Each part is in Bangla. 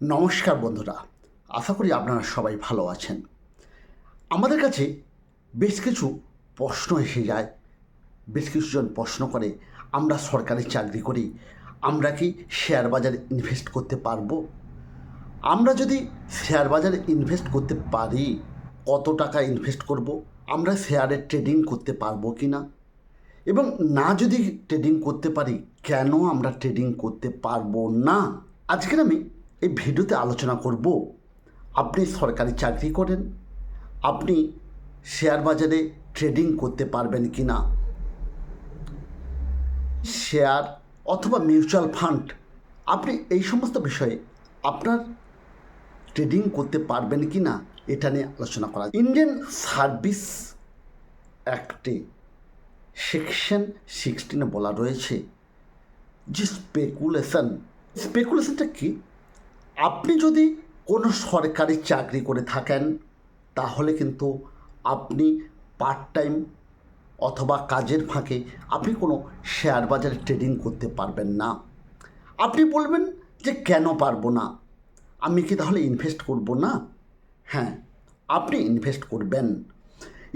নমস্কার বন্ধুরা, আশা করি আপনারা সবাই ভালো আছেন। আমাদের কাছে বেশ কিছু প্রশ্ন এসে যায়। বেশ কিছুজন প্রশ্ন করে, আমরা সরকারি চাকরি করি, আমরা কি শেয়ার বাজারে ইনভেস্ট করতে পারবো? আমরা যদি শেয়ার বাজারে ইনভেস্ট করতে পারি, কত টাকা ইনভেস্ট করব? আমরা শেয়ারে ট্রেডিং করতে পারবো কি না? এবং না যদি ট্রেডিং করতে পারি, কেন আমরা ট্রেডিং করতে পারবো না? আজকের আমি এই ভিডিওতে আলোচনা করব, আপনি সরকারি চাকরি করেন, আপনি শেয়ার বাজারে ট্রেডিং করতে পারবেন কি না? শেয়ার অথবা মিউচুয়াল ফান্ড, আপনি এই সমস্ত বিষয়ে আপনার ট্রেডিং করতে পারবেন কি না, এটা নিয়ে আলোচনা করা। ইন্ডিয়ান সার্ভিস অ্যাক্টে সেকশন 16 বলা রয়েছে যে স্পেকুলেশনটা কি? আপনি যদি কোনো সরকারি চাকরি করে থাকেন, তাহলে কিন্তু আপনি পার্ট টাইম অথবা কাজের ফাঁকে আপনি কোনো শেয়ার বাজারে ট্রেডিং করতে পারবেন না। আপনি বলবেন যে কেন পারবো না, আমি কি তাহলে ইনভেস্ট করব না? হ্যাঁ, আপনি ইনভেস্ট করবেন।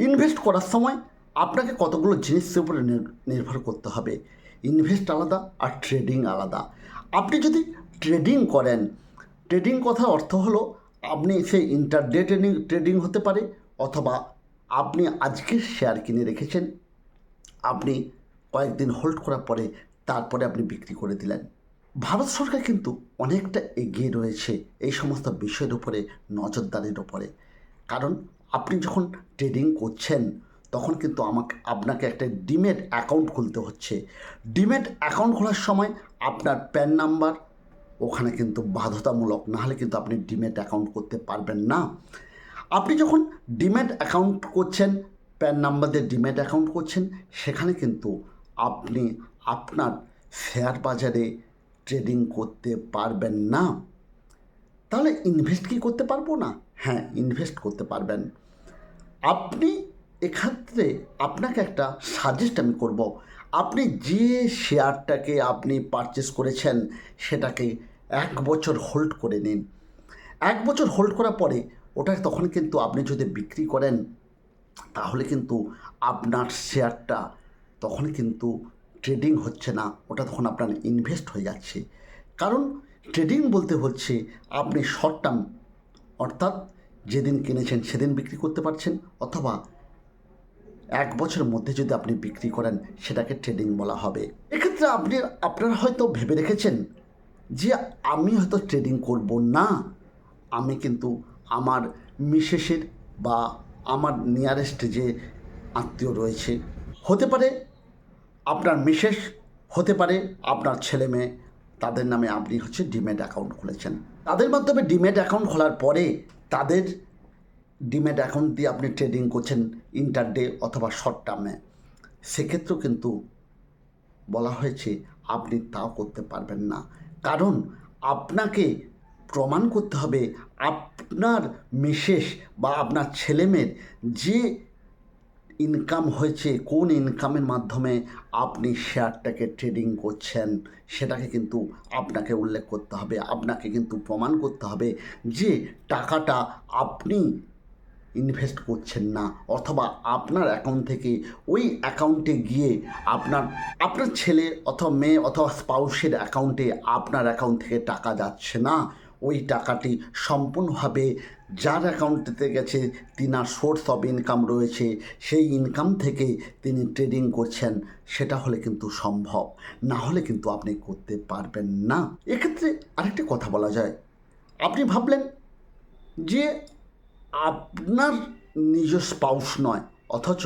ইনভেস্ট করার সময় আপনাকে কতগুলো জিনিসের উপরে নির্ভর করতে হবে। ইনভেস্ট আলাদা আর ট্রেডিং আলাদা। আপনি যদি ট্রেডিং করেন, ট্রেডিং কথার অর্থ হলো আপনি সেই ইন্টারডে ট্রেডিং হতে পারে, অথবা আপনি আজকের শেয়ার কিনে রেখেছেন, আপনি কয়েকদিন হোল্ড করার পরে তারপরে আপনি বিক্রি করে দিলেন। ভারত সরকার কিন্তু অনেকটা এগিয়ে রয়েছে এই সমস্ত বিষয়ের উপরে, নজরদারির উপরে। কারণ আপনি যখন ট্রেডিং করছেন, তখন কিন্তু আপনাকে একটা ডিম্যাট অ্যাকাউন্ট খুলতে হচ্ছে। ডিম্যাট অ্যাকাউন্ট খোলার সময় আপনার প্যান নাম্বার ওখানে কিন্তু বাধ্যতামূলক, নাহলে কিন্তু আপনি ডিম্যাট অ্যাকাউন্ট করতে পারবেন না। আপনি যখন ডিম্যাট অ্যাকাউন্ট করছেন, প্যান নাম্বার দিয়ে ডিম্যাট অ্যাকাউন্ট করছেন, সেখানে কিন্তু আপনি আপনার শেয়ার বাজারে ট্রেডিং করতে পারবেন না। তাহলে ইনভেস্ট কি করতে পারবো না? হ্যাঁ, ইনভেস্ট করতে পারবেন। আপনি এক্ষেত্রে আপনাকে একটা সাজেস্ট আমি করব, আপনি যে শেয়ারটাকে আপনি পারচেস করেছেন সেটাকে 1 বছর হোল্ড করে নিন। 1 বছর হোল্ড করার পরে ওটা তখন কিন্তু আপনি যদি বিক্রি করেন, তাহলে কিন্তু আপনার শেয়ারটা তখন কিন্তু ট্রেডিং হচ্ছে না, ওটা তখন আপনার ইনভেস্ট হয়ে যাচ্ছে। কারণ ট্রেডিং বলতে হচ্ছে আপনি শর্ট টার্ম, অর্থাৎ যেদিন কিনেছেন সেদিন বিক্রি করতে পারছেন, অথবা 1 বছরের মধ্যে যদি আপনি বিক্রি করেন, সেটাকে ট্রেডিং বলা হবে। এক্ষেত্রে আপনারা হয়তো ভেবে রেখেছেন যে আমি হয়তো ট্রেডিং করব না, আমি কিন্তু আমার মিসেসের বা আমার নিয়ারেস্ট যে আত্মীয় রয়েছে, হতে পারে আপনার মিসেস, হতে পারে আপনার ছেলে মেয়ে, তাদের নামে আপনি ডিম্যাট অ্যাকাউন্ট খুলেছেন। তাদের মাধ্যমে ডিম্যাট অ্যাকাউন্ট খোলার পরে তাদের ডিম্যাট অ্যাকাউন্ট দিয়ে আপনি ট্রেডিং করছেন ইন্টারডে অথবা শর্ট টার্মে, সেক্ষেত্রেও কিন্তু বলা হয়েছে আপনি তাও করতে পারবেন না। কারণ আপনাকে প্রমাণ করতে হবে আপনার মিসেস বা আপনার ছেলেমেয়ের যে ইনকাম হয়েছে, কোন ইনকামের মাধ্যমে আপনি শেয়ারটাকে ট্রেডিং করছেন, সেটাকে কিন্তু আপনাকে উল্লেখ করতে হবে। আপনাকে কিন্তু প্রমাণ করতে হবে যে টাকাটা আপনি ইনভেস্ট করছেন না, অথবা আপনার অ্যাকাউন্ট থেকে ওই অ্যাকাউন্টে গিয়ে আপনার ছেলে অথবা মেয়ে অথবা স্পাউসের অ্যাকাউন্টে আপনার অ্যাকাউন্ট থেকে টাকা যাচ্ছে না। ওই টাকাটি সম্পূর্ণভাবে যার অ্যাকাউন্টে গেছে, তিনার সোর্স অফ ইনকাম রয়েছে, সেই ইনকাম থেকে তিনি ট্রেডিং করছেন, সেটা হলে কিন্তু সম্ভব, না হলে কিন্তু আপনি করতে পারবেন না। এক্ষেত্রে আরেকটি কথা বলা যায়, আপনি ভাবলেন যে আপনার নিজ স্পাউস নয়, অথচ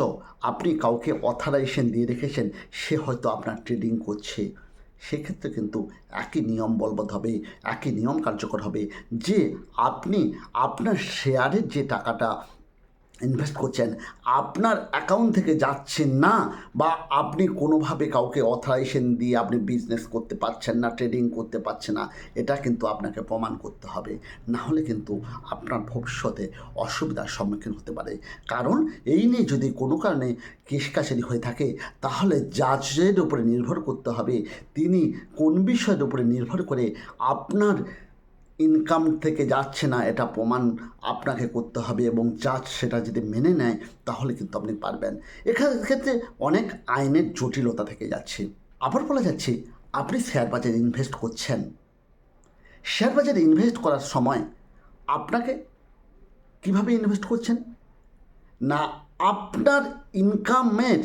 আপনি কাউকে অথরাইজেশন দিয়ে রেখেছেন, সে হয়তো আপনার ট্রেডিং করছে। সেক্ষেত্রে কিন্তু একই নিয়ম বলবৎ হবে, একই নিয়ম কার্যকর হবে যে আপনি আপনার শেয়ারের যে টাকাটা ইনভেস্ট করছেন, আপনার অ্যাকাউন্ট থেকে যাচ্ছে না, বা আপনি কোনোভাবে কাউকে অথরাইজেশন দিয়ে আপনি বিজনেস করতে পারছেন না, ট্রেডিং করতে পারছেন না, এটা কিন্তু আপনাকে প্রমাণ করতে হবে। না হলে কিন্তু আপনার ভবিষ্যতে অসুবিধার সম্মুখীন হতে পারে। কারণ এই নিয়ে যদি কোনো কারণে কেস কাছারি হয়ে থাকে, তাহলে জাজের উপরে নির্ভর করতে হবে তিনি কোন বিষয়ের উপরে নির্ভর করে আপনার ইনকাম থেকে যাচ্ছে না এটা প্রমাণ আপনাকে করতে হবে, এবং জাজ সেটা যদি মেনে নেয় তাহলে কিন্তু আপনি পারবেন। ক্ষেত্রে অনেক আইনের জটিলতা থেকে যাচ্ছে। আবার বলা যাচ্ছে আপনি শেয়ার বাজারে ইনভেস্ট করছেন, শেয়ার বাজারে ইনভেস্ট করার সময় আপনাকে কিভাবে ইনভেস্ট করছেন না, আপনার ইনকামের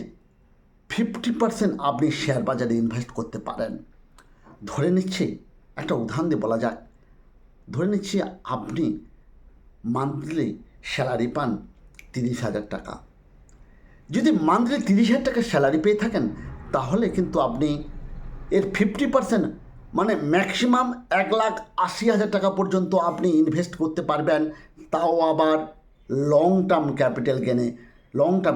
50% আপনি শেয়ার বাজারে ইনভেস্ট করতে পারেন। ধরে নিচ্ছি, একটা উদাহরণ দিয়ে বলা যাক, ধরে নিচ্ছি আপনি মান্থলি স্যালারি পান 30,000 টাকা। যদি মান্থলি 30,000 টাকা স্যালারি পেয়ে থাকেন তাহলে কিন্তু আপনি এর 50% মানে ম্যাক্সিমাম 1,80,000 টাকা পর্যন্ত আপনি ইনভেস্ট করতে পারবেন, তাও আবার লং টার্ম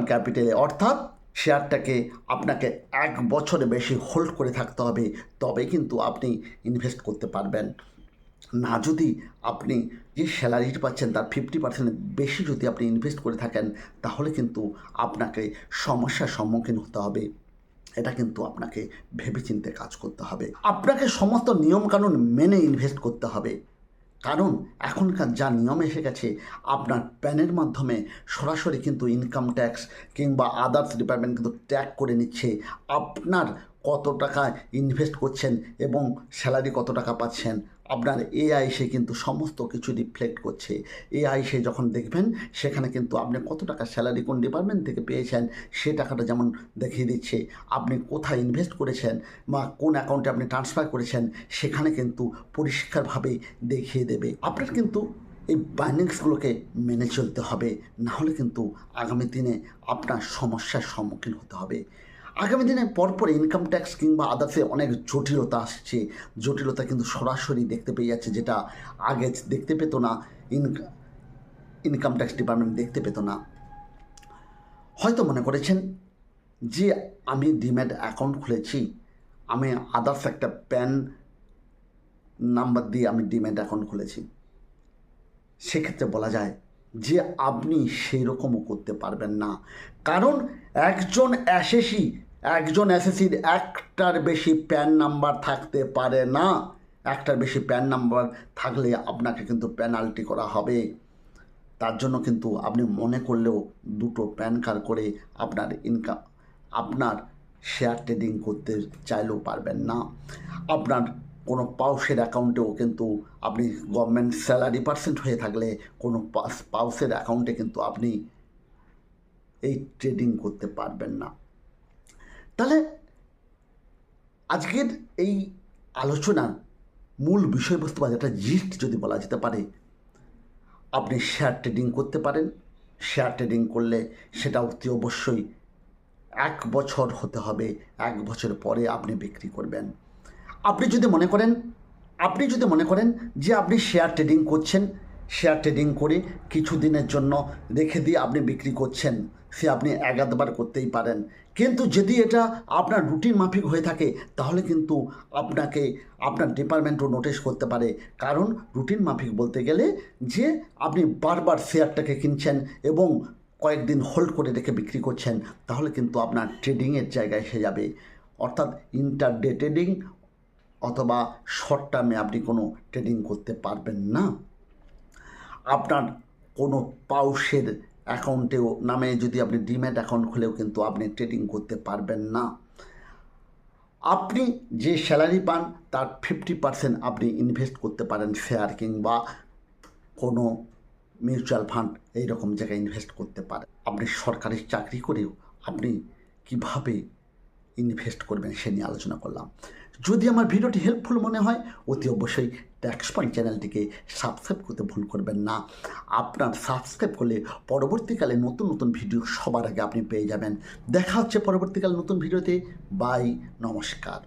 ক্যাপিটালে, অর্থাৎ শেয়ারটাকে আপনাকে 1 বছরে বেশি হোল্ড করে থাকতে হবে, তবে কিন্তু আপনি ইনভেস্ট করতে পারবেন। না যদি আপনি যে স্যালারিটা পাচ্ছেন তার 50% বেশি যদি আপনি ইনভেস্ট করে থাকেন তাহলে কিন্তু আপনাকে সমস্যার সম্মুখীন হতে হবে। এটা কিন্তু আপনাকে ভেবেচিন্তে কাজ করতে হবে, আপনাকে সমস্ত নিয়মকানুন মেনে ইনভেস্ট করতে হবে। কারণ এখনকার যা নিয়ম এসে গেছে, আপনার প্যানের মাধ্যমে সরাসরি কিন্তু ইনকাম ট্যাক্স কিংবা আদার্স ডিপার্টমেন্ট কিন্তু ট্যাগ করে নিচ্ছে আপনার কত টাকা ইনভেস্ট করছেন এবং স্যালারি কত টাকা পাচ্ছেন। আপনার এআই সে কিন্তু সমস্ত কিছু রিফ্লেক্ট করছে। এআই সে যখন দেখবেন সেখানে কিন্তু আপনি কত টাকা স্যালারি কোন ডিপার্টমেন্ট থেকে পেয়েছেন সে টাকাটা যেমন দেখিয়ে দিচ্ছে, আপনি কোথায় ইনভেস্ট করেছেন বা কোন অ্যাকাউন্টে আপনি ট্রান্সফার করেছেন সেখানে কিন্তু পরিষ্কারভাবে দেখিয়ে দেবে। আপনার কিন্তু এই বাইন্ডিংসগুলোকে মেনে চলতে হবে, নাহলে কিন্তু আগামী দিনে আপনার সমস্যার সম্মুখীন হতে হবে। আগামী দিনে পরপর ইনকাম ট্যাক্স কিংবা আদার্সে অনেক জটিলতা আসছে, জটিলতা কিন্তু সরাসরি দেখতে পেয়ে যাচ্ছে, যেটা আগে দেখতে পেত না, ইনকাম ট্যাক্স ডিপার্টমেন্ট দেখতে পেত না। হয়তো মনে করেছেন যে আমি ডিম্যাট অ্যাকাউন্ট খুলেছি, আমি আদার্স একটা প্যান নাম্বার দিয়ে আমি ডিম্যাট অ্যাকাউন্ট খুলেছি, সেক্ষেত্রে বলা যায় যে আপনি সেই রকমও করতে পারবেন না। কারণ একজন এসএসসির একটার বেশি প্যান নাম্বার থাকতে পারে না। একটার বেশি প্যান নাম্বার থাকলে আপনাকে কিন্তু পেনাল্টি করা হবে। তার জন্য কিন্তু আপনি মনে করলেও দুটো প্যান কার্ড করে আপনার শেয়ার ট্রেডিং করতে চাইলেও পারবেন না। আপনার কোনো পাউসের অ্যাকাউন্টেও কিন্তু আপনি গভর্নমেন্ট স্যালারি পার্সেন্ট হয়ে থাকলে কোনো পাউসের অ্যাকাউন্টে কিন্তু আপনি এই ট্রেডিং করতে পারবেন না। তাহলে আজকের এই আলোচনার মূল বিষয়বস্তু বা যেটা জিস্ট যদি বলা যেতে পারে, আপনি শেয়ার ট্রেডিং করতে পারেন। শেয়ার ট্রেডিং করলে সেটা অতি অবশ্যই 1 বছর হতে হবে, 1 বছর পরে আপনি বিক্রি করবেন। আপনি যদি মনে করেন যে আপনি শেয়ার ট্রেডিং করছেন, শেয়ার ট্রেডিং করে কিছু দিনের জন্য রেখে দিয়ে আপনি বিক্রি করছেন, সে আপনি 1-2বার করতেই পারেন। কিন্তু যদি এটা আপনার রুটিন মাফিক হয়ে থাকে তাহলে কিন্তু আপনাকে আপনার ডিপার্টমেন্টও নোটিশ করতে পারে। কারণ রুটিন মাফিক বলতে গেলে যে আপনি বারবার শেয়ারটাকে কিনছেন এবং কয়েকদিন হোল্ড করে রেখে বিক্রি করছেন, তাহলে কিন্তু আপনার ট্রেডিংয়ের জায়গায় এসে যাবে। অর্থাৎ ইন্টারডে ট্রেডিং অথবা শর্ট টার্মে আপনি কোনো ট্রেডিং করতে পারবেন না। আপনার কোনো পাউসের অ্যাকাউন্টেও নামে যদি আপনি ডিম্যাট অ্যাকাউন্ট খুলেও কিন্তু আপনি ট্রেডিং করতে পারবেন না। আপনি যে স্যালারি পান তার 50% আপনি ইনভেস্ট করতে পারেন শেয়ার কিংবা কোনো মিউচুয়াল ফান্ড এইরকম জায়গায় ইনভেস্ট করতে পারেন। আপনি সরকারি চাকরি করেও আপনি কিভাবে ইনভেস্ট করবেন সে নিয়ে আলোচনা করলাম। যদি আমার ভিডিওটি হেল্পফুল মনে হয় অতি অবশ্যই ট্যাক্স পয়েন্ট চ্যানেলটিকে সাবস্ক্রাইব করতে ভুল করবেন না। আপনার সাবস্ক্রাইব করলে পরবর্তীকালে নতুন নতুন ভিডিও সবার আগে আপনি পেয়ে যাবেন। দেখা হচ্ছে পরবর্তীকালে নতুন ভিডিওতে। বাই, নমস্কার।